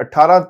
18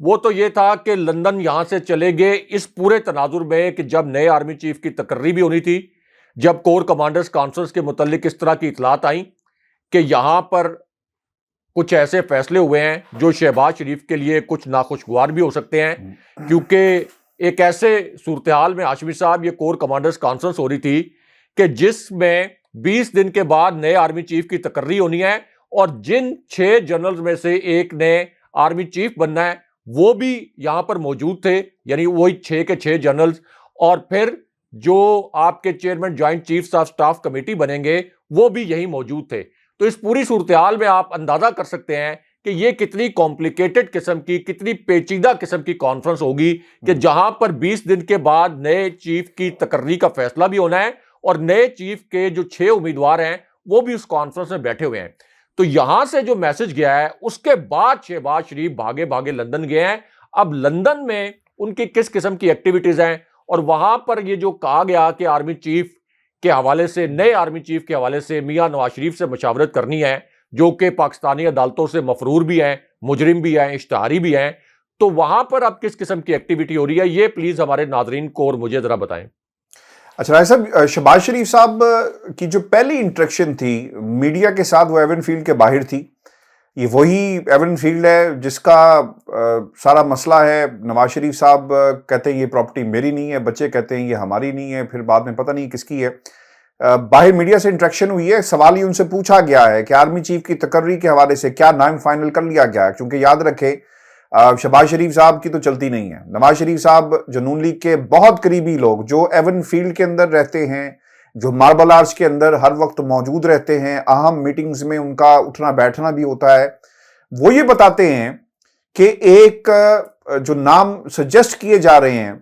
وہ تو یہ تھا کہ لندن یہاں سے چلے گئے اس پورے تناظر میں کہ جب نئے آرمی چیف کی تقرری بھی ہونی تھی، جب کور کمانڈرز کانفرنس کے متعلق اس طرح کی اطلاعات آئیں کہ یہاں پر کچھ ایسے فیصلے ہوئے ہیں جو شہباز شریف کے لیے کچھ ناخوشگوار بھی ہو سکتے ہیں، کیونکہ ایک ایسے صورتحال میں ہاشمی صاحب یہ کور کمانڈرز کانفرنس ہو رہی تھی کہ جس میں 20 دن کے بعد نئے آرمی چیف کی تقرری ہونی ہے، اور جن 6 جنرلز میں سے ایک نے آرمی چیف بننا ہے وہ بھی یہاں پر موجود تھے، یعنی وہی 6 کے 6 جنرلز، اور پھر جو آپ کے chairman joint chiefs of staff committee بنیں گے وہ بھی یہی موجود تھے۔ تو اس پوری صورتحال میں آپ اندازہ کر سکتے ہیں کہ یہ کتنی کمپلیکیٹڈ قسم کی، کتنی پیچیدہ قسم کی کانفرنس ہوگی کہ جہاں پر 20 دن کے بعد نئے چیف کی تقرری کا فیصلہ بھی ہونا ہے، اور نئے چیف کے جو 6 امیدوار ہیں وہ بھی اس کانفرنس میں بیٹھے ہوئے ہیں۔ تو یہاں سے جو میسج گیا ہے اس کے بعد شہباز شریف بھاگے بھاگے لندن گئے ہیں۔ اب لندن میں ان کی کس قسم کی ایکٹیویٹیز ہیں، اور وہاں پر یہ جو کہا گیا کہ آرمی چیف کے حوالے سے، نئے آرمی چیف کے حوالے سے میاں نواز شریف سے مشاورت کرنی ہے، جو کہ پاکستانی عدالتوں سے مفرور بھی ہیں، مجرم بھی ہیں، اشتہاری بھی ہیں، تو وہاں پر اب کس قسم کی ایکٹیویٹی ہو رہی ہے یہ پلیز ہمارے ناظرین کو اور مجھے ذرا بتائیں۔ اچھا راجہ صاحب، شہباز شریف صاحب کی جو پہلی انٹریکشن تھی میڈیا کے ساتھ وہ ایون فیلڈ کے باہر تھی۔ یہ وہی ایون فیلڈ ہے جس کا سارا مسئلہ ہے۔ نواز شریف صاحب کہتے ہیں یہ پراپرٹی میری نہیں ہے، بچے کہتے ہیں یہ ہماری نہیں ہے، پھر بعد میں پتہ نہیں کس کی ہے۔ باہر میڈیا سے انٹریکشن ہوئی ہے، سوال ہی ان سے پوچھا گیا ہے کہ آرمی چیف کی تقرری کے حوالے سے کیا نام فائنل کر لیا گیا ہے، کیونکہ یاد رکھیں شہباز شریف صاحب کی تو چلتی نہیں ہے۔ نواز شریف صاحب جو نون لیگ کے بہت قریبی لوگ، جو ایون فیلڈ کے اندر رہتے ہیں، جو ماربل آرچ کے اندر ہر وقت موجود رہتے ہیں، اہم میٹنگز میں ان کا اٹھنا بیٹھنا بھی ہوتا ہے، وہ یہ بتاتے ہیں کہ ایک جو نام سجیسٹ کیے جا رہے ہیں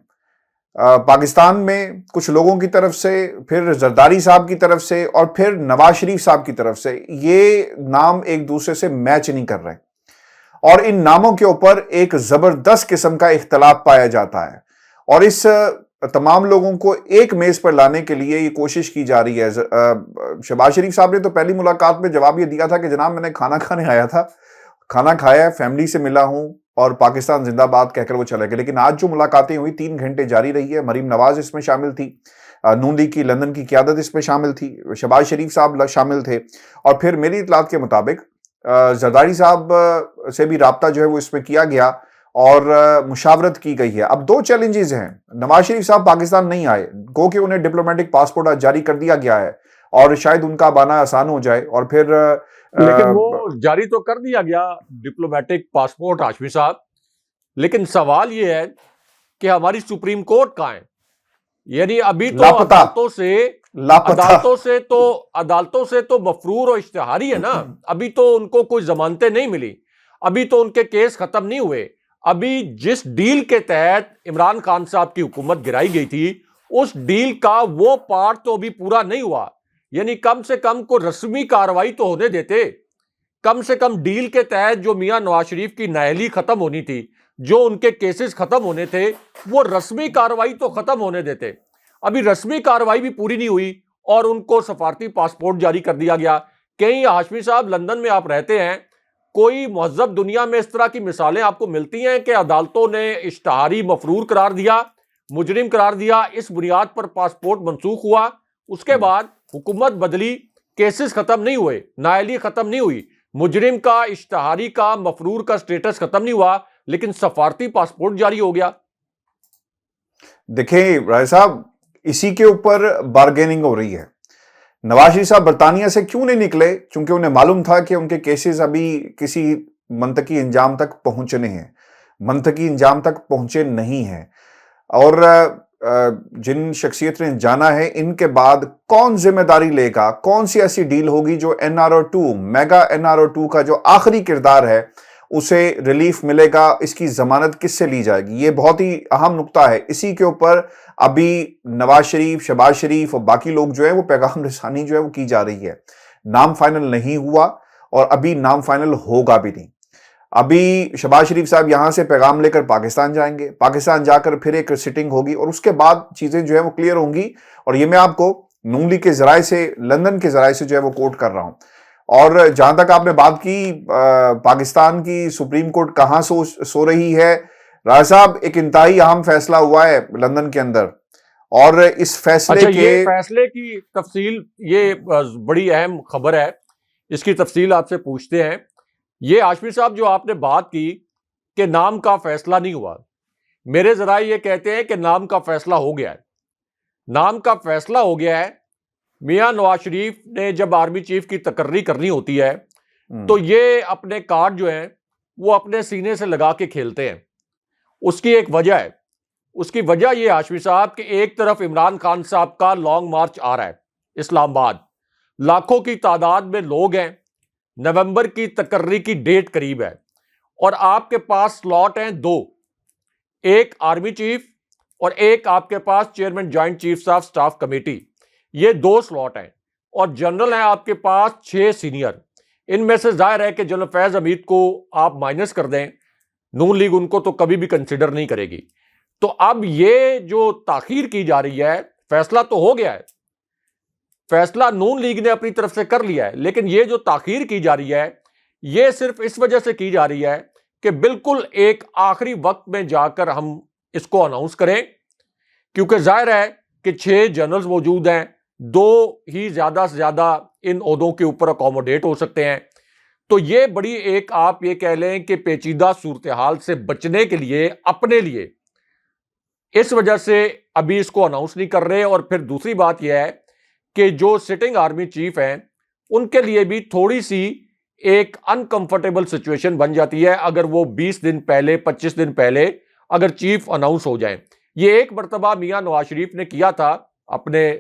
پاکستان میں کچھ لوگوں کی طرف سے، پھر زرداری صاحب کی طرف سے، اور پھر نواز شریف صاحب کی طرف سے، یہ نام ایک دوسرے سے میچ نہیں کر رہے، اور ان ناموں کے اوپر ایک زبردست قسم کا اختلاف پایا جاتا ہے، اور اس تمام لوگوں کو ایک میز پر لانے کے لیے یہ کوشش کی جا رہی ہے۔ شہباز شریف صاحب نے تو پہلی ملاقات میں جواب یہ دیا تھا کہ جناب میں نے کھانا کھانے آیا تھا، کھانا کھایا ہے، فیملی سے ملا ہوں، اور پاکستان زندہ باد کہہ کر وہ چلے گئے۔ لیکن آج جو ملاقاتیں ہوئی 3 گھنٹے جاری رہی ہے، مریم نواز اس میں شامل تھی، نون لیگ کی لندن کی قیادت اس میں شامل تھی، شہباز شریف صاحب شامل تھے، اور پھر میری اطلاعات کے مطابق زرداری صاحب سے بھی رابطہ جو ہے وہ اس میں کیا گیا اور مشاورت کی گئی ہے۔ اب 2 چیلنجز ہیں۔ نواز شریف صاحب پاکستان نہیں آئے، گو کہ انہیں ڈپلومیٹک پاسپورٹ آج جاری کر دیا گیا ہے، اور شاید ان کا اب آنا آسان ہو جائے، اور پھر لیکن وہ جاری تو کر دیا گیا ڈپلومیٹک پاسپورٹ ہاشمی صاحب، لیکن سوال یہ ہے کہ ہماری سپریم کورٹ کہاں ہے؟ یعنی ابھی تو عدالتوں سے تو مفرور و اشتہاری ہے نا، ابھی تو ان کو کوئی ضمانتیں نہیں ملی، ابھی تو ان کے کیس ختم نہیں ہوئے، ابھی جس ڈیل کے تحت عمران خان صاحب کی حکومت گرائی گئی تھی اس ڈیل کا وہ پارٹ تو ابھی پورا نہیں ہوا، یعنی کم سے کم کوئی رسمی کارروائی تو ہونے دیتے، کم سے کم ڈیل کے تحت جو میاں نواز شریف کی نااہلی ختم ہونی تھی، جو ان کے کیسز ختم ہونے تھے، وہ رسمی کارروائی تو ختم ہونے دیتے۔ ابھی رسمی کارروائی بھی پوری نہیں ہوئی اور ان کو سفارتی پاسپورٹ جاری کر دیا گیا۔ کہیں ہاشمی صاحب لندن میں آپ رہتے ہیں، کوئی مہذب دنیا میں اس طرح کی مثالیں آپ کو ملتی ہیں کہ عدالتوں نے اشتہاری مفرور قرار دیا، مجرم قرار دیا، اس بنیاد پر پاسپورٹ منسوخ ہوا، اس کے بعد حکومت بدلی، کیسز ختم نہیں ہوئے، نااہلی ختم نہیں ہوئی، مجرم کا، اشتہاری کا، مفرور کا سٹیٹس ختم نہیں ہوا، لیکن سفارتی پاسپورٹ جاری ہو گیا۔ دیکھیں راجہ صاحب، اسی کے اوپر بارگیننگ ہو رہی ہے۔ نواز شریف صاحب برطانیہ سے کیوں نہیں نکلے؟ چونکہ انہیں معلوم تھا کہ ان کے کیسز ابھی کسی منطقی انجام تک پہنچنے ہیں، منطقی انجام تک پہنچے نہیں ہیں، اور جن شخصیت نے جانا ہے ان کے بعد کون ذمہ داری لے گا، کون سی ایسی ڈیل ہوگی جو NRO2 میگا NRO2 کا جو آخری کردار ہے اسے ریلیف ملے گا، اس کی ضمانت کس سے لی جائے گی، یہ بہت ہی اہم نقطہ ہے۔ اسی کے اوپر ابھی نواز شریف، شہباز شریف اور باقی لوگ جو ہے وہ پیغام رسانی جو ہے وہ کی جا رہی ہے۔ نام فائنل نہیں ہوا اور ابھی نام فائنل ہوگا بھی نہیں۔ ابھی شہباز شریف صاحب یہاں سے پیغام لے کر پاکستان جائیں گے، پاکستان جا کر پھر ایک سٹنگ ہوگی، اور اس کے بعد چیزیں جو ہے وہ کلیئر ہوں گی، اور یہ میں آپ کو نون لیگ کے ذرائع سے، لندن کے ذرائع سے جو ہے وہ کوٹ کر رہا ہوں۔ اور جہاں تک آپ نے بات کی پاکستان کی سپریم کورٹ کہاں سو رہی ہے، راج صاحب ایک انتہائی اہم فیصلہ ہوا ہے لندن کے اندر، اور اس فیصلے اچھا، کے یہ فیصلے کی تفصیل، یہ بڑی اہم خبر ہے، اس کی تفصیل آپ سے پوچھتے ہیں۔ یہ ہاشمی صاحب جو آپ نے بات کی کہ نام کا فیصلہ نہیں ہوا، میرے ذرائع یہ کہتے ہیں کہ نام کا فیصلہ ہو گیا ہے۔ نام کا فیصلہ ہو گیا ہے۔ میاں نواز شریف نے جب آرمی چیف کی تقرری کرنی ہوتی ہے تو یہ اپنے کارڈ جو ہیں وہ اپنے سینے سے لگا کے کھیلتے ہیں۔ اس کی ایک وجہ ہے، اس کی وجہ یہ ہاشمی صاحب کہ ایک طرف عمران خان صاحب کا لانگ مارچ آ رہا ہے اسلام آباد، لاکھوں کی تعداد میں لوگ ہیں، نومبر کی تقرری کی ڈیٹ قریب ہے، اور آپ کے پاس سلاٹ ہیں دو، ایک آرمی چیف اور ایک آپ کے پاس chairman joint chiefs of staff committee, یہ دو سلاٹ ہیں، اور جنرل ہیں آپ کے پاس 6 سینئر۔ ان میں سے ظاہر ہے کہ جنرل فیض حمید کو آپ مائنس کر دیں، نون لیگ ان کو تو کبھی بھی کنسیڈر نہیں کرے گی۔ تو اب یہ جو تاخیر کی جا رہی ہے، فیصلہ تو ہو گیا ہے، فیصلہ نون لیگ نے اپنی طرف سے کر لیا ہے، لیکن یہ جو تاخیر کی جا رہی ہے یہ صرف اس وجہ سے کی جا رہی ہے کہ بالکل ایک آخری وقت میں جا کر ہم اس کو اناؤنس کریں، کیونکہ ظاہر ہے کہ 6 جنرلز موجود ہیں، 2 ہی زیادہ سے زیادہ ان عہدوں کے اوپر اکوموڈیٹ ہو سکتے ہیں۔ تو یہ بڑی ایک آپ یہ کہہ لیں کہ پیچیدہ صورتحال سے بچنے کے لیے اپنے لیے اس وجہ سے ابھی اس کو اناؤنس نہیں کر رہے۔ اور پھر دوسری بات یہ ہے کہ جو سٹنگ آرمی چیف ہیں ان کے لیے بھی تھوڑی سی ایک انکمفرٹیبل سچویشن بن جاتی ہے اگر وہ 20 دن پہلے 25 دن پہلے اگر چیف اناؤنس ہو جائیں۔ یہ ایک مرتبہ میاں نواز شریف نے کیا تھا اپنے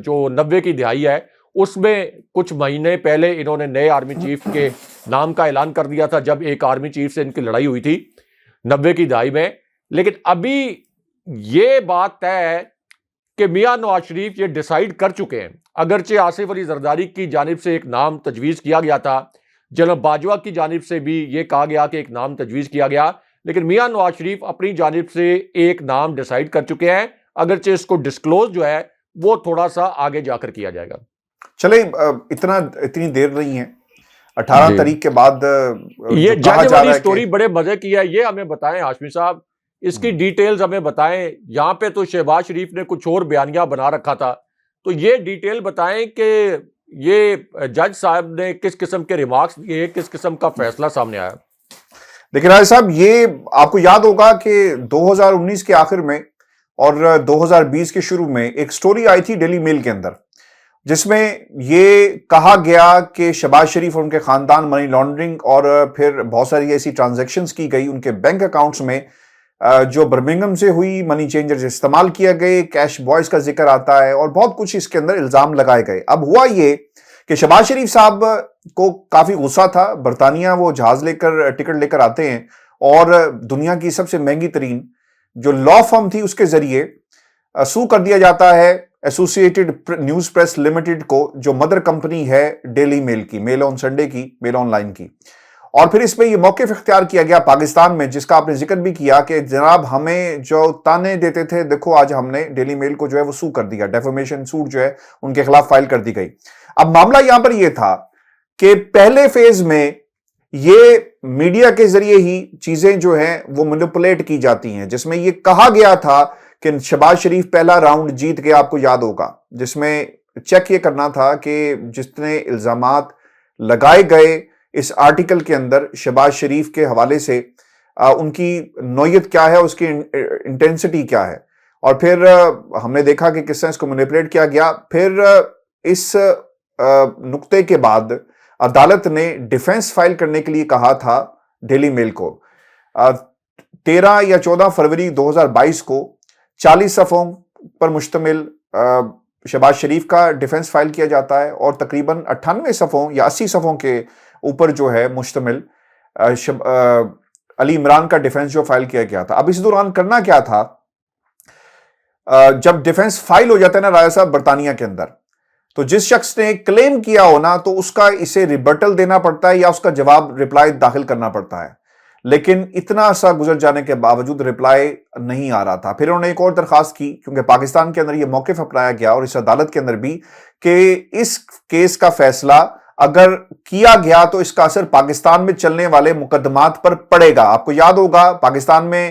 جو 90 کی دہائی ہے اس میں، کچھ مہینے پہلے انہوں نے نئے آرمی چیف کے نام کا اعلان کر دیا تھا جب ایک آرمی چیف سے ان کی لڑائی ہوئی تھی 90 کی دہائی میں۔ لیکن ابھی یہ بات طے ہے کہ میاں نواز شریف یہ ڈیسائیڈ کر چکے ہیں، اگرچہ آصف علی زرداری کی جانب سے ایک نام تجویز کیا گیا تھا، جنرل باجوہ کی جانب سے بھی یہ کہا گیا کہ ایک نام تجویز کیا گیا، لیکن میاں نواز شریف اپنی جانب سے ایک نام ڈیسائیڈ کر چکے ہیں، اگرچہ اس کو ڈسکلوز جو ہے وہ تھوڑا سا آگے جا کر کیا جائے گا۔ چلیں اتنی دیر نہیں ہے، 18 تاریخ کے بعد یہ جو کہا جج جا والی رہا ہے سٹوری کہ بڑے مزے کی ہے، یہ ہمیں بتائیں ہاشمی صاحب، اس کی ڈیٹیلز ہمیں بتائیں۔ یہاں پہ تو شہباز شریف نے کچھ اور بیانیہ بنا رکھا تھا، تو یہ ڈیٹیل بتائیں کہ یہ جج صاحب نے کس قسم کے ریمارکس دیے، کس قسم کا فیصلہ سامنے آیا۔ لیکن راج صاحب یہ آپ کو یاد ہوگا کہ 2019 کے آخر میں اور 2020 کے شروع میں ایک سٹوری آئی تھی ڈیلی میل کے اندر، جس میں یہ کہا گیا کہ شہباز شریف اور ان کے خاندان منی لانڈرنگ اور پھر بہت ساری ایسی ٹرانزیکشنز کی گئی ان کے بینک اکاؤنٹس میں جو برمنگھم سے ہوئی، منی چینجرز استعمال کیا گئے، کیش بوائز کا ذکر آتا ہے اور بہت کچھ اس کے اندر الزام لگائے گئے۔ اب ہوا یہ کہ شہباز شریف صاحب کو کافی غصہ تھا، برطانیہ وہ جہاز لے کر ٹکٹ لے کر آتے ہیں اور دنیا کی سب سے مہنگی ترین جو لا فرم تھی اس کے ذریعے سو کر دیا جاتا ہے ایسوسیٹڈ نیوز پریس لمیٹڈ کو، جو مدر کمپنی ہے ڈیلی میل کی، میل آن سنڈے کی، میل آن لائن کی۔ اور پھر اس میں یہ موقف اختیار کیا گیا پاکستان میں، جس کا آپ نے ذکر بھی کیا کہ جناب ہمیں جو تانے دیتے تھے، دیکھو آج ہم نے ڈیلی میل کو جو ہے وہ سو کر دیا، ڈیفیمیشن سوٹ جو ہے ان کے خلاف فائل کر دی گئی۔ اب معاملہ یہاں پر یہ تھا کہ پہلے فیز میں یہ میڈیا کے ذریعے ہی چیزیں جو ہیں وہ مینیپولیٹ کی جاتی ہیں، جس میں یہ کہا گیا تھا کہ شہباز شریف پہلا راؤنڈ جیت کے، آپ کو یاد ہوگا، جس میں چیک یہ کرنا تھا کہ جتنے الزامات لگائے گئے اس آرٹیکل کے اندر شہباز شریف کے حوالے سے، ان کی نوعیت کیا ہے، اس کی انٹینسٹی کیا ہے، اور پھر ہم نے دیکھا کہ کس طرح اس کو مینیپولیٹ کیا گیا۔ پھر اس نقطے کے بعد عدالت نے ڈیفینس فائل کرنے کے لیے کہا تھا ڈیلی میل کو۔ 13 یا 14 فروری 2022 کو 40 صفحوں پر مشتمل شہباز شریف کا ڈیفینس فائل کیا جاتا ہے، اور تقریباً 98 صفحوں یا 80 صفحوں کے اوپر جو ہے مشتمل علی عمران کا ڈیفینس جو فائل کیا گیا تھا۔ اب اس دوران کرنا کیا تھا، جب ڈیفینس فائل ہو جاتا ہے نا راجہ صاحب برطانیہ کے اندر، تو جس شخص نے کلیم کیا ہونا تو اس کا اسے ریبٹل دینا پڑتا ہے یا اس کا جواب رپلائی داخل کرنا پڑتا ہے، لیکن اتنا عرصہ گزر جانے کے باوجود رپلائی نہیں آ رہا تھا۔ پھر انہوں نے ایک اور درخواست کی، کیونکہ پاکستان کے اندر یہ موقف اپنایا گیا اور اس عدالت کے اندر بھی، کہ اس کیس کا فیصلہ اگر کیا گیا تو اس کا اثر پاکستان میں چلنے والے مقدمات پر پڑے گا۔ آپ کو یاد ہوگا پاکستان میں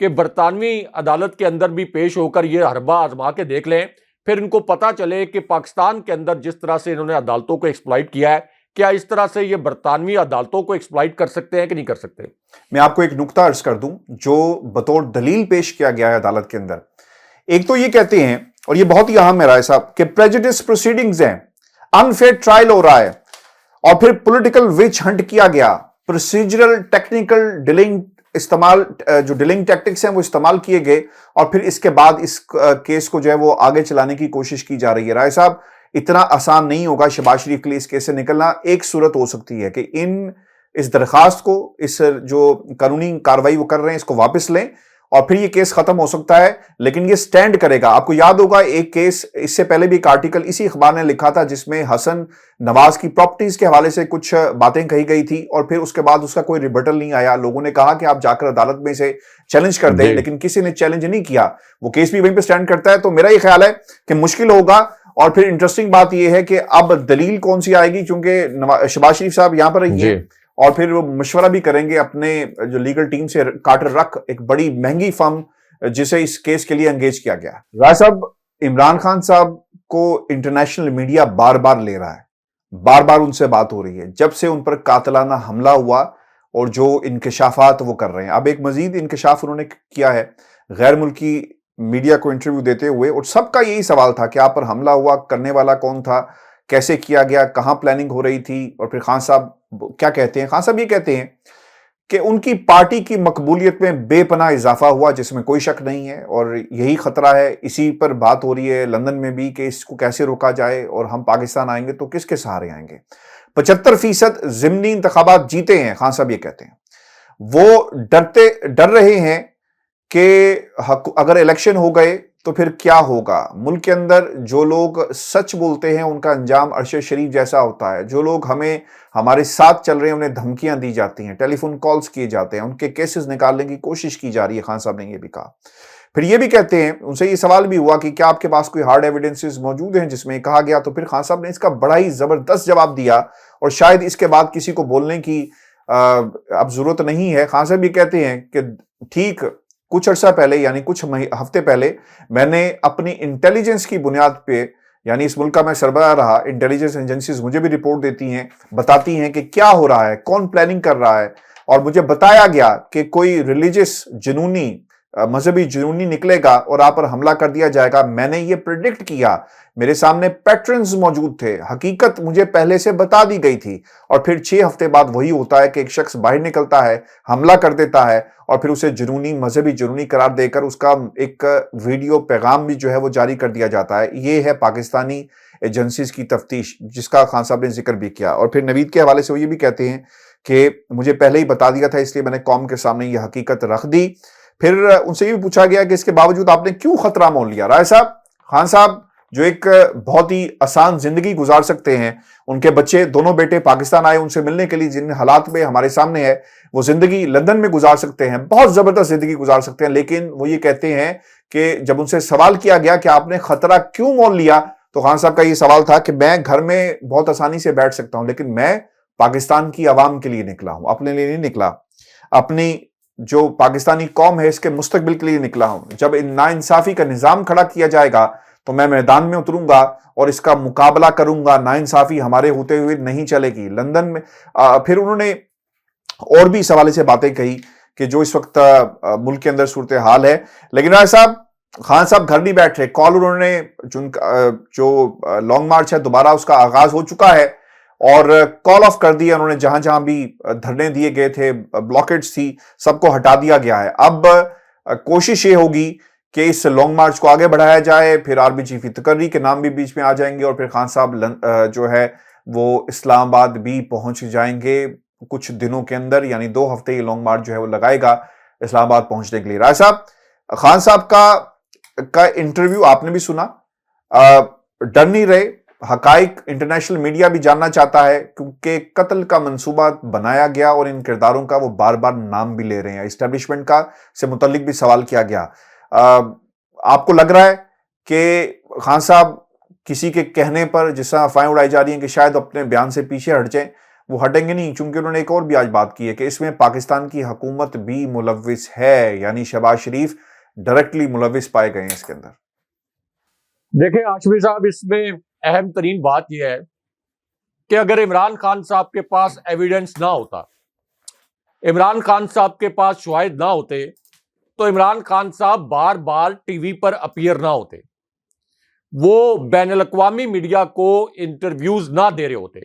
کہ برطانوی عدالت کے اندر بھی پیش ہو کر یہ حربہ آزما کے دیکھ لیں، پھر ان کو پتا چلے کہ پاکستان کے اندر جس طرح سے انہوں نے عدالتوں کو ایکسپلائٹ کیا ہے، کیا اس طرح سے یہ برطانوی عدالتوں کو ایکسپلائٹ کر سکتے ہیں کہ نہیں کر سکتے؟ میں آپ کو ایک نکتہ عرض کر دوں جو بطور دلیل پیش کیا گیا ہے عدالت کے اندر. ایک تو یہ کہتے ہیں، اور یہ بہت ہی اہم ہے رائے صاحب، کہ پریجوڈس پروسیڈنگز ہیں، انفیئر ٹرائل ہو رہا ہے، اور پھر پولیٹیکل وچ ہنٹ کیا گیا، پروسیجرل ٹیکنیکل ڈیلنگ استعمال، جو ڈیلنگ ٹیکٹکس ہیں وہ استعمال کیے گئے، اور پھر اس کے بعد اس کیس کو جو ہے وہ آگے چلانے کی کوشش کی جا رہی ہے. رائے صاحب اتنا آسان نہیں ہوگا شہباز شریف کے لیے اس کیس سے نکلنا. ایک صورت ہو سکتی ہے کہ اس درخواست کو، اس جو قانونی کاروائی وہ کر رہے ہیں، اس کو واپس لیں اور پھر یہ کیس ختم ہو سکتا ہے، لیکن یہ سٹینڈ کرے گا. آپ کو یاد ہوگا ایک کیس اس سے پہلے بھی ایک آرٹیکل اسی اخبار نے لکھا تھا جس میں حسن نواز کی پراپرٹیز کے حوالے سے کچھ باتیں کہی گئی تھی، اور پھر اس کے بعد اس کا کوئی ریبٹل نہیں آیا. لوگوں نے کہا کہ آپ جا کر عدالت میں سے چیلنج کر دیں، لیکن کسی نے چیلنج نہیں کیا، وہ کیس بھی وہیں پہ سٹینڈ کرتا ہے. تو میرا یہ خیال ہے کہ مشکل ہوگا. اور پھر انٹرسٹنگ بات یہ ہے کہ اب دلیل کون سی آئے گی، چونکہ شہباز شریف صاحب یہاں پر رہی ہیں اور پھر وہ مشورہ بھی کریں گے اپنے جو لیگل ٹیم سے، کارٹر رک، ایک بڑی مہنگی فرم جسے اس کیس کے لیے انگیج کیا گیا. رائے صاحب عمران خان صاحب کو انٹرنیشنل میڈیا بار بار لے رہا ہے، بار بار ان سے بات ہو رہی ہے جب سے ان پر قاتلانہ حملہ ہوا، اور جو انکشافات وہ کر رہے ہیں. اب ایک مزید انکشاف انہوں نے کیا ہے غیر ملکی میڈیا کو انٹرویو دیتے ہوئے، اور سب کا یہی سوال تھا کہ آپ پر حملہ ہوا، کرنے والا کون تھا، کیسے کیا گیا، کہاں پلاننگ ہو رہی تھی. اور پھر خان صاحب کیا کہتے ہیں؟ خان صاحب یہ کہتے ہیں کہ ان کی پارٹی کی مقبولیت میں بے پناہ اضافہ ہوا، جس میں کوئی شک نہیں ہے، اور یہی خطرہ ہے. اسی پر بات ہو رہی ہے لندن میں بھی کہ اس کو کیسے روکا جائے، اور ہم پاکستان آئیں گے تو کس کے سہارے آئیں گے. 75% ضمنی انتخابات جیتے ہیں، خان صاحب یہ کہتے ہیں. وہ ڈر رہے ہیں کہ اگر الیکشن ہو گئے تو پھر کیا ہوگا. ملک کے اندر جو لوگ سچ بولتے ہیں ان کا انجام عرش شریف جیسا ہوتا ہے. جو لوگ ہمارے ساتھ چل رہے ہیں انہیں دھمکیاں دی جاتی ہیں، ٹیلی فون کالز کیے جاتے ہیں، ان کے کیسز نکالنے کی کوشش کی جا رہی ہے. خان صاحب نے یہ بھی کہا. پھر یہ بھی کہتے ہیں، ان سے یہ سوال بھی ہوا کہ کیا آپ کے پاس کوئی ہارڈ ایویڈنسز موجود ہیں جس میں کہا گیا، تو پھر خان صاحب نے اس کا بڑا ہی زبردست جواب دیا، اور شاید اس کے بعد کسی کو بولنے کی اب ضرورت نہیں ہے. خان صاحب یہ کہتے ہیں کہ ٹھیک کچھ عرصہ پہلے، یعنی کچھ ہفتے پہلے، میں نے اپنی انٹیلیجنس کی بنیاد پہ، یعنی اس ملک کا میں سربراہ رہا، انٹیلیجنس ایجنسیز مجھے بھی رپورٹ دیتی ہیں، بتاتی ہیں کہ کیا ہو رہا ہے، کون پلاننگ کر رہا ہے، اور مجھے بتایا گیا کہ کوئی ریلیجس جنونی، مذہبی جنونی نکلے گا اور آپ پر حملہ کر دیا جائے گا. میں نے یہ پریڈکٹ کیا، میرے سامنے پیٹرنز موجود تھے، حقیقت مجھے پہلے سے بتا دی گئی تھی. اور پھر 6 ہفتے بعد وہی ہوتا ہے کہ ایک شخص باہر نکلتا ہے، حملہ کر دیتا ہے، اور پھر اسے جنونی، مذہبی جنونی قرار دے کر اس کا ایک ویڈیو پیغام بھی جو ہے وہ جاری کر دیا جاتا ہے. یہ ہے پاکستانی ایجنسیز کی تفتیش، جس کا خان صاحب نے ذکر بھی کیا. اور پھر نوید کے حوالے سے وہ یہ بھی کہتے ہیں کہ مجھے پہلے ہی بتا دیا تھا، اس لیے میں نے قوم کے سامنے یہ حقیقت رکھ دی. پھر ان سے یہ بھی پوچھا گیا کہ اس کے باوجود آپ نے کیوں خطرہ مول لیا. رائے صاحب، خان صاحب جو ایک بہت ہی آسان زندگی گزار سکتے ہیں، ان کے بچے، دونوں بیٹے پاکستان آئے ان سے ملنے کے لیے، جن حالات میں ہمارے سامنے ہے، وہ زندگی لندن میں گزار سکتے ہیں، بہت زبردست زندگی گزار سکتے ہیں. لیکن وہ یہ کہتے ہیں کہ جب ان سے سوال کیا گیا کہ آپ نے خطرہ کیوں مول لیا، تو خان صاحب کا یہ سوال تھا کہ میں گھر میں بہت آسانی سے بیٹھ سکتا ہوں، لیکن میں پاکستان کی عوام کے لیے نکلا ہوں، اپنے لیے نہیں نکلا، اپنی جو پاکستانی قوم ہے اس کے مستقبل کے لیے نکلا ہوں. جب ناانصافی کا نظام کھڑا کیا جائے گا تو میں میدان میں اتروں گا اور اس کا مقابلہ کروں گا. ناانصافی ہمارے ہوتے ہوئے نہیں چلے گی. لندن میں پھر انہوں نے اور بھی اس حوالے سے باتیں کہی کہ جو اس وقت ملک کے اندر صورتحال ہے. لیکن رائے صاحب، خان صاحب گھر نہیں بیٹھ رہے. کال انہوں نے جو لانگ مارچ ہے دوبارہ اس کا آغاز ہو چکا ہے، اور کال آف کر دیا انہوں نے. جہاں جہاں بھی دھرنے دیے گئے تھے، بلاکیٹس تھی، سب کو ہٹا دیا گیا ہے. اب کوشش یہ ہوگی کہ اس لانگ مارچ کو آگے بڑھایا جائے. پھر آرمی چیف تقرری کے نام بھی بیچ میں آ جائیں گے، اور پھر خان صاحب جو ہے وہ اسلام آباد بھی پہنچ جائیں گے کچھ دنوں کے اندر. یعنی 2 ہفتے یہ لانگ مارچ جو ہے وہ لگائے گا اسلام آباد پہنچنے کے لیے. رائے صاحب، خان صاحب کا انٹرویو آپ نے بھی سنا. ڈر نہیں رہے، حقائق انٹرنیشنل میڈیا بھی جاننا چاہتا ہے، کیونکہ قتل کا منصوبہ بنایا گیا اور ان کرداروں کا وہ بار بار نام بھی لے رہے ہیں. اسٹیبلشمنٹ کا سے متعلق بھی سوال کیا گیا. آپ کو لگ رہا ہے کہ خان صاحب کسی کے کہنے پر، جس طرح افواہیں اڑائی جا رہی ہیں کہ شاید اپنے بیان سے پیچھے ہٹ جائیں، وہ ہٹیں گے نہیں، چونکہ انہوں نے ایک اور بھی آج بات کی ہے کہ اس میں پاکستان کی حکومت بھی ملوث ہے، یعنی شہباز شریف ڈائریکٹلی ملوث پائے گئے ہیں اس کے اندر۔ دیکھیں ہاشمی صاحب، اس میں اہم ترین بات یہ ہے کہ اگر عمران خان صاحب کے پاس ایویڈنس نہ ہوتا، عمران خان صاحب کے پاس شواہد نہ ہوتے، تو عمران خان صاحب بار بار ٹی وی پر اپیئر نہ ہوتے، وہ بین الاقوامی میڈیا کو انٹرویوز نہ دے رہے ہوتے۔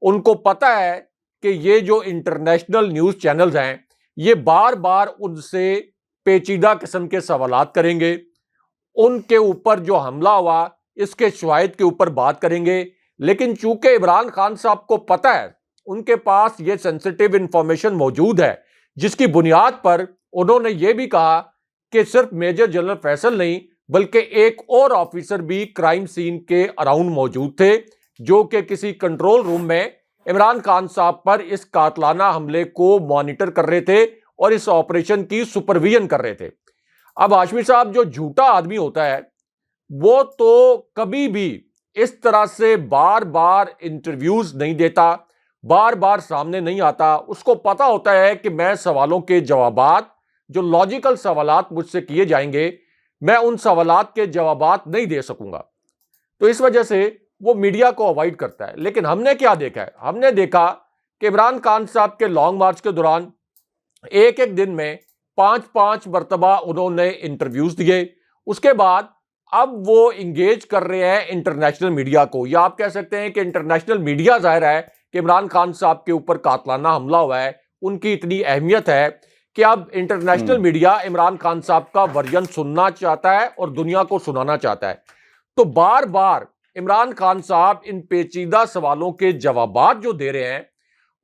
ان کو پتا ہے کہ یہ جو انٹرنیشنل نیوز چینلز ہیں یہ بار بار ان سے پیچیدہ قسم کے سوالات کریں گے، ان کے اوپر جو حملہ ہوا اس کے شواہد کے اوپر بات کریں گے، لیکن چونکہ عمران خان صاحب کو پتا ہے، ان کے پاس یہ سینسٹیو انفارمیشن موجود ہے، جس کی بنیاد پر انہوں نے یہ بھی کہا کہ صرف میجر جنرل فیصل نہیں بلکہ ایک اور آفیسر بھی کرائم سین کے اراؤنڈ موجود تھے، جو کہ کسی کنٹرول روم میں عمران خان صاحب پر اس قاتلانہ حملے کو مانیٹر کر رہے تھے اور اس آپریشن کی سپرویژن کر رہے تھے۔ اب ہاشمی صاحب، جو جھوٹا آدمی ہوتا ہے وہ تو کبھی بھی اس طرح سے بار بار انٹرویوز نہیں دیتا، بار بار سامنے نہیں آتا۔ اس کو پتا ہوتا ہے کہ میں سوالوں کے جوابات، جو لاجیکل سوالات مجھ سے کیے جائیں گے، میں ان سوالات کے جوابات نہیں دے سکوں گا، تو اس وجہ سے وہ میڈیا کو اوائڈ کرتا ہے۔ لیکن ہم نے کیا دیکھا ہے؟ ہم نے دیکھا کہ عمران خان صاحب کے لانگ مارچ کے دوران ایک دن میں 5 مرتبہ انہوں نے انٹرویوز دیے۔ اس کے بعد اب وہ انگیج کر رہے ہیں انٹرنیشنل میڈیا کو، یا آپ کہہ سکتے ہیں کہ انٹرنیشنل میڈیا ظاہر ہے کہ عمران خان صاحب کے اوپر قاتلانہ حملہ ہوا ہے، ان کی اتنی اہمیت ہے کہ اب انٹرنیشنل میڈیا عمران خان صاحب کا ورژن سننا چاہتا ہے اور دنیا کو سنانا چاہتا ہے۔ تو بار بار عمران خان صاحب ان پیچیدہ سوالوں کے جوابات جو دے رہے ہیں،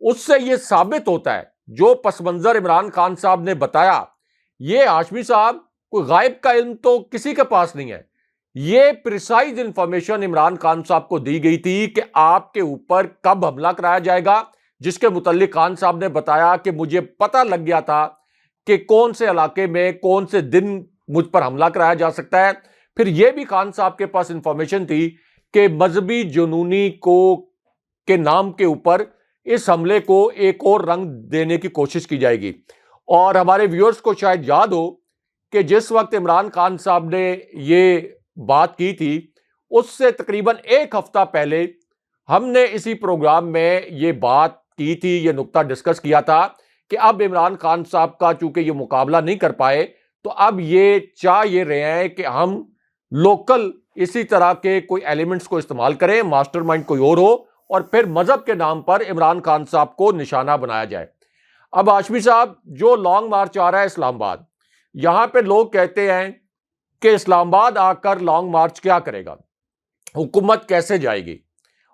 اس سے یہ ثابت ہوتا ہے جو پس منظر عمران خان صاحب نے بتایا، یہ ہاشمی صاحب کوئی غائب کا علم تو کسی کے پاس نہیں ہے، یہ پریسائز انفارمیشن عمران خان صاحب کو دی گئی تھی کہ آپ کے اوپر کب حملہ کرایا جائے گا، جس کے متعلق خان صاحب نے بتایا کہ مجھے پتہ لگ گیا تھا کہ کون سے علاقے میں کون سے دن مجھ پر حملہ کرایا جا سکتا ہے۔ پھر یہ بھی خان صاحب کے پاس انفارمیشن تھی کہ مذہبی جنونی کے نام کے اوپر اس حملے کو ایک اور رنگ دینے کی کوشش کی جائے گی۔ اور ہمارے ویورز کو شاید یاد ہو کہ جس وقت عمران خان صاحب نے یہ بات کی تھی، اس سے تقریباً 1 ہفتہ پہلے ہم نے اسی پروگرام میں یہ بات کی تھی، یہ نقطہ ڈسکس کیا تھا کہ اب عمران خان صاحب کا چونکہ یہ مقابلہ نہیں کر پائے، تو اب یہ چاہ یہ رہے ہیں کہ ہم لوکل اسی طرح کے کوئی ایلیمنٹس کو استعمال کریں، ماسٹر مائنڈ کوئی اور ہو، اور پھر مذہب کے نام پر عمران خان صاحب کو نشانہ بنایا جائے۔ اب ہاشمی صاحب، جو لانگ مارچ آ رہا ہے اسلام آباد، یہاں پہ لوگ کہتے ہیں کہ اسلام آباد آ کر لانگ مارچ کیا کرے گا، حکومت کیسے جائے گی،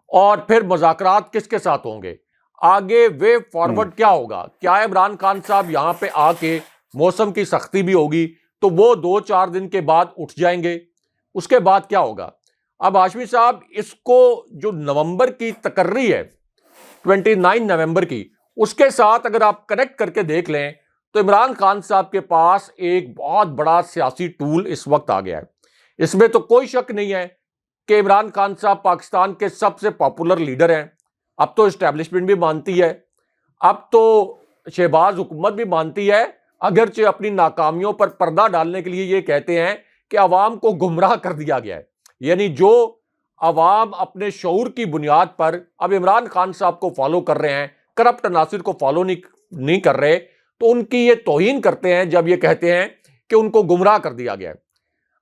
اور پھر مذاکرات کس کے ساتھ ہوں گے، آگے وے فارورڈ کیا ہوگا، کیا عمران خان صاحب یہاں پہ آ کے موسم کی سختی بھی ہوگی تو وہ 2-4 دن کے بعد اٹھ جائیں گے، اس کے بعد کیا ہوگا؟ اب ہاشمی صاحب، اس کو جو نومبر کی تقرری ہے 29 نومبر کی، اس کے ساتھ اگر آپ کنیکٹ کر کے دیکھ لیں تو عمران خان صاحب کے پاس ایک بہت بڑا سیاسی ٹول اس وقت آ گیا ہے۔ اس میں تو کوئی شک نہیں ہے کہ عمران خان صاحب پاکستان کے سب سے پاپولر لیڈر ہیں، اب تو اسٹیبلشمنٹ بھی مانتی ہے، اب تو شہباز حکومت بھی مانتی ہے، اگرچہ اپنی ناکامیوں پر پردہ ڈالنے کے لیے یہ کہتے ہیں کہ عوام کو گمراہ کر دیا گیا ہے، یعنی جو عوام اپنے شعور کی بنیاد پر اب عمران خان صاحب کو فالو کر رہے ہیں، کرپٹ عناصر کو فالو نہیں کر رہے، تو ان کی یہ توہین کرتے ہیں جب یہ کہتے ہیں کہ ان کو گمراہ کر دیا گیا ہے۔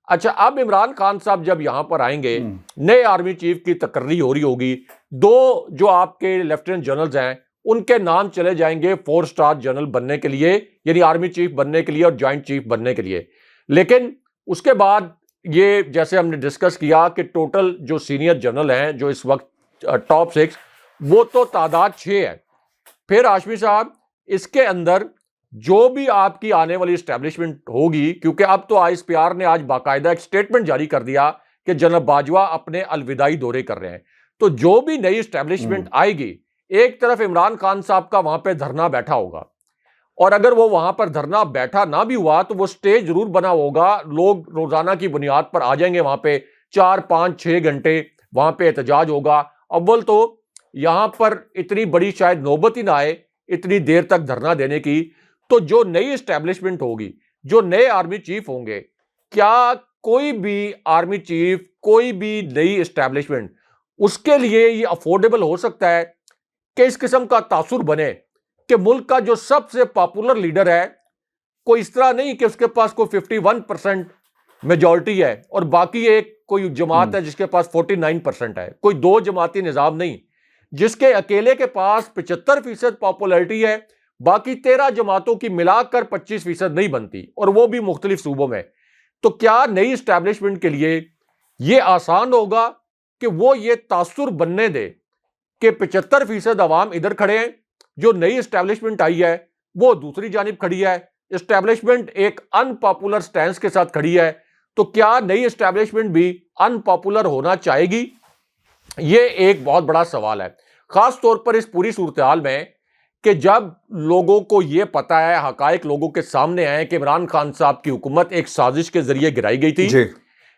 اچھا، اب عمران خان صاحب جب یہاں پر آئیں گے، نئے آرمی چیف کی تقرری ہو رہی ہوگی، 2 جو آپ کے لیفٹیننٹ جنرلز ہیں ان کے نام چلے جائیں گے 4 اسٹار جنرل بننے کے لیے، یعنی آرمی چیف بننے کے لیے اور جوائنٹ چیف بننے کے لیے۔ لیکن اس کے بعد یہ جیسے ہم نے ڈسکس کیا کہ ٹوٹل جو سینئر جنرل ہیں جو اس وقت ٹاپ 6، وہ تو تعداد 6 ہے۔ پھر ہاشمی صاحب، اس کے اندر جو بھی آپ کی آنے والی اسٹیبلشمنٹ ہوگی، کیونکہ اب تو ISPR نے آج باقاعدہ ایک سٹیٹمنٹ جاری کر دیا کہ جنرل باجوہ اپنے الوداعی دورے کر رہے ہیں، تو جو بھی نئی اسٹیبلشمنٹ آئے گی، ایک طرف عمران خان صاحب کا وہاں پہ دھرنا بیٹھا ہوگا، اور اگر وہ وہاں پر دھرنا بیٹھا نہ بھی ہوا تو وہ سٹیج ضرور بنا ہوگا، لوگ روزانہ کی بنیاد پر آ جائیں گے وہاں پہ، 4-5-6 گھنٹے وہاں پہ احتجاج ہوگا۔ اول تو یہاں پر اتنی بڑی شاید نوبت ہی نہ آئے اتنی دیر تک دھرنا دینے کی. تو جو نئی اسٹیبلشمنٹ ہوگی, جو نئے آرمی چیف ہوں گے, کیا کوئی بھی آرمی چیف, کوئی بھی نئی اسٹیبلشمنٹ, اس کے لیے یہ افورڈیبل ہو سکتا ہے کہ اس قسم کا تاثر بنے کہ ملک کا جو سب سے پاپولر لیڈر ہے, کوئی اس طرح نہیں کہ اس کے پاس کوئی 51% میجورٹی ہے اور باقی ایک کوئی جماعت ہے جس کے پاس 49% ہے, کوئی دو جماعتی نظام نہیں, جس کے اکیلے کے پاس 75% پاپولرٹی ہے, باقی 13 جماعتوں کی ملا کر 25% نہیں بنتی, اور وہ بھی مختلف صوبوں میں. تو کیا نئی اسٹیبلشمنٹ کے لیے یہ آسان ہوگا کہ وہ یہ تاثر بننے دے کہ 75% عوام ادھر کھڑے ہیں, جو نئی اسٹیبلشمنٹ آئی ہے وہ دوسری جانب کھڑی ہے, اسٹیبلشمنٹ ایک ان پاپولر سٹینس کے ساتھ کھڑی ہے, تو کیا نئی اسٹیبلشمنٹ بھی ان پاپولر ہونا چاہے گی؟ یہ ایک بہت بڑا سوال ہے, خاص طور پر اس پوری صورتحال میں کہ جب لوگوں کو یہ پتا ہے, حقائق لوگوں کے سامنے آئے کہ عمران خان صاحب کی حکومت ایک سازش کے ذریعے گرائی گئی تھی.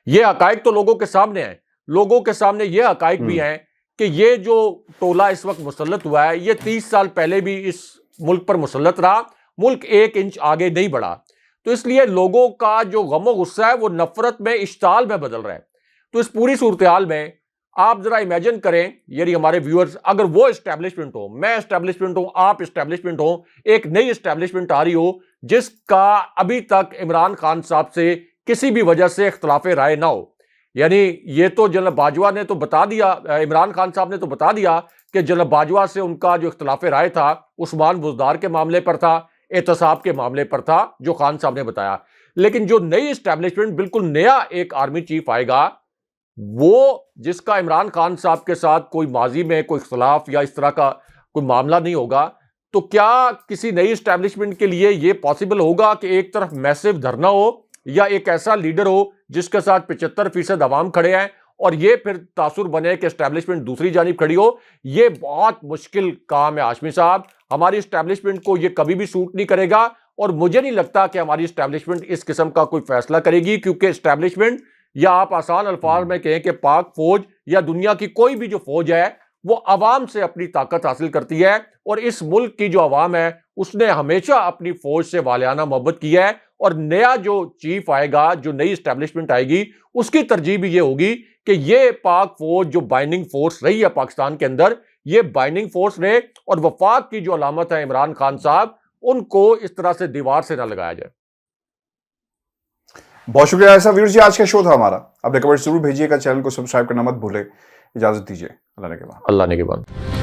یہ حقائق تو لوگوں کے سامنے ہیں, لوگوں کے سامنے یہ حقائق بھی ہیں کہ یہ جو ٹولہ اس وقت مسلط ہوا ہے یہ 30 سال پہلے بھی اس ملک پر مسلط رہا, ملک 1 انچ آگے نہیں بڑھا. تو اس لیے لوگوں کا جو غم و غصہ ہے وہ نفرت میں, اشتعال میں بدل رہا ہے. تو اس پوری صورتحال میں آپ ذرا امیجن کریں, یعنی ہمارے ویورز, اگر وہ اسٹیبلشمنٹ ہو, میں اسٹیبلشمنٹ ہوں, آپ اسٹیبلشمنٹ ہوں, ایک نئی اسٹیبلشمنٹ آ رہی ہو جس کا ابھی تک عمران خان صاحب سے کسی بھی وجہ سے اختلاف رائے نہ ہو. یعنی یہ تو جنرل باجوہ نے تو بتا دیا, عمران خان صاحب نے تو بتا دیا کہ جنرل باجوہ سے ان کا جو اختلاف رائے تھا عثمان بزدار کے معاملے پر تھا, احتساب کے معاملے پر تھا, جو خان صاحب نے بتایا. لیکن جو نئی اسٹیبلشمنٹ, بالکل نیا ایک آرمی چیف آئے گا, وہ جس کا عمران خان صاحب کے ساتھ کوئی ماضی میں کوئی اختلاف یا اس طرح کا کوئی معاملہ نہیں ہوگا, تو کیا کسی نئی اسٹیبلشمنٹ کے لیے یہ پاسبل ہوگا کہ ایک طرف میسو دھرنا ہو یا ایک ایسا لیڈر ہو جس کے ساتھ 75% عوام کھڑے ہیں اور یہ پھر تاثر بنے کہ اسٹیبلشمنٹ دوسری جانب کھڑی ہو؟ یہ بہت مشکل کام ہے ہاشمی صاحب. ہماری اسٹیبلشمنٹ کو یہ کبھی بھی سوٹ نہیں کرے گا, اور مجھے نہیں لگتا کہ ہماری اسٹیبلشمنٹ اس قسم کا کوئی فیصلہ کرے گی, کیونکہ اسٹیبلشمنٹ, یا آپ آسان الفاظ میں کہیں کہ پاک فوج یا دنیا کی کوئی بھی جو فوج ہے, وہ عوام سے اپنی طاقت حاصل کرتی ہے, اور اس ملک کی جو عوام ہے اس نے ہمیشہ اپنی فوج سے والہانہ محبت کی ہے. اور نیا جو چیف آئے گا, جو نئی اسٹیبلشمنٹ آئے گی, اس کی ترجیح بھی یہ ہوگی کہ یہ پاک فوج جو بائنڈنگ فورس رہی ہے پاکستان کے اندر, یہ بائنڈنگ فورس رہے, اور وفاق کی جو علامت ہے عمران خان صاحب, ان کو اس طرح سے دیوار سے نہ لگایا جائے. بہت شکریہ ایسا ویور جی, آج کا شو تھا ہمارا. اپنے کمنٹ ضرور بھیجیے گا, چینل کو سبسکرائب کرنا مت بھولے. اجازت دیجیے, اللہ نے کے بعد.